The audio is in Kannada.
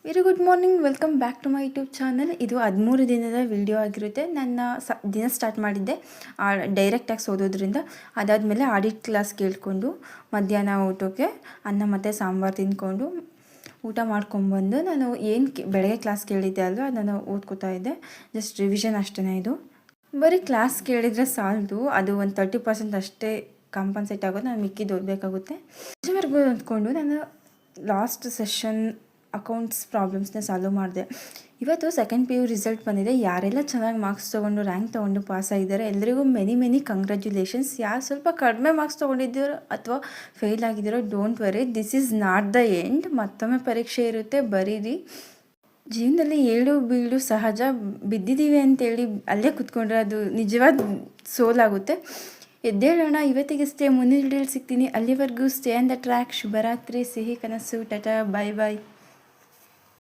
Very good morning, welcome back to my YouTube channel. ಇದು 13 ದಿನದ ವಿಡಿಯೋ ಆಗಿರುತ್ತೆ. ನನ್ನ ದಿನ ಸ್ಟಾರ್ಟ್ ಮಾಡಿದ್ದೆ ಡೈರೆಕ್ಟಾಗಿ ಓದೋದ್ರಿಂದ. ಅದಾದಮೇಲೆ ಆಡಿಟ್ ಕ್ಲಾಸ್ ಕೇಳಿಕೊಂಡು ಮಧ್ಯಾಹ್ನ ಊಟಕ್ಕೆ ಅನ್ನ ಮತ್ತು ಸಾಂಬಾರು ತಿಂದ್ಕೊಂಡು ಊಟ ಮಾಡ್ಕೊಂಬಂದು ನಾನು ಬೆಳಗ್ಗೆ ಕ್ಲಾಸ್ ಕೇಳಿದ್ದೆ ಅಲ್ವ, ನಾನು ಓದ್ಕೋತಾ ಇದ್ದೆ. ಜಸ್ಟ್ ರಿವಿಷನ್ ಅಷ್ಟೇ. ಇದು ಬರೀ ಕ್ಲಾಸ್ ಕೇಳಿದರೆ ಸಾಲದು, ಅದು ಒಂದು 30% ಅಷ್ಟೇ ಕಾಂಪನ್ಸೇಟ್ ಆಗೋದು. ನಾನು ಮಿಕ್ಕಿದ್ದು ಓದಬೇಕಾಗುತ್ತೆ. ಅಷ್ಟವರೆಗೂ ಅಂದ್ಕೊಂಡು ನಾನು ಲಾಸ್ಟ್ ಸೆಷನ್ ಅಕೌಂಟ್ಸ್ ಪ್ರಾಬ್ಲಮ್ಸ್ನ ಸಾಲ್ವ್ ಮಾಡಿದೆ. ಇವತ್ತು ಸೆಕೆಂಡ್ PU ರಿಸಲ್ಟ್ ಬಂದಿದೆ. ಯಾರೆಲ್ಲ ಚೆನ್ನಾಗಿ ಮಾರ್ಕ್ಸ್ ತೊಗೊಂಡು ರ್ಯಾಂಕ್ ತೊಗೊಂಡು ಪಾಸ್ ಆಗಿದ್ದಾರೆ ಎಲ್ಲರಿಗೂ ಮೆನಿ ಕಂಗ್ರ್ಯಾಚುಲೇಷನ್ಸ್. ಯಾರು ಸ್ವಲ್ಪ ಕಡಿಮೆ ಮಾರ್ಕ್ಸ್ ತೊಗೊಂಡಿದ್ದೀರೋ ಅಥವಾ ಫೇಲ್ ಆಗಿದ್ದೀರೋ, don't worry, this is not the end. ಮತ್ತೊಮ್ಮೆ ಪರೀಕ್ಷೆ ಇರುತ್ತೆ, ಬರೀರಿ. ಜೀವನದಲ್ಲಿ ಏಳು ಬೀಳು ಸಹಜ. ಬಿದ್ದಿದ್ದೀವಿ ಅಂತೇಳಿ ಅಲ್ಲೇ ಕೂತ್ಕೊಂಡ್ರೆ ಅದು ನಿಜವಾದ ಸೋಲಾಗುತ್ತೆ. ಎದ್ದೇಳೋಣ, ಇವತ್ತಿಗೆ ಮುಂದಿನ ವಿಡಿಯೋಲಿ ಸಿಗ್ತೀನಿ. ಅಲ್ಲಿವರೆಗೂ ಸ್ಟೇ ಆನ್ ದ ಟ್ರ್ಯಾಕ್. ಶುಭರಾತ್ರಿ, ಸಿಹಿ ಕನಸು, ಟಾಟಾ, ಬಾಯ್ ಬಾಯ್.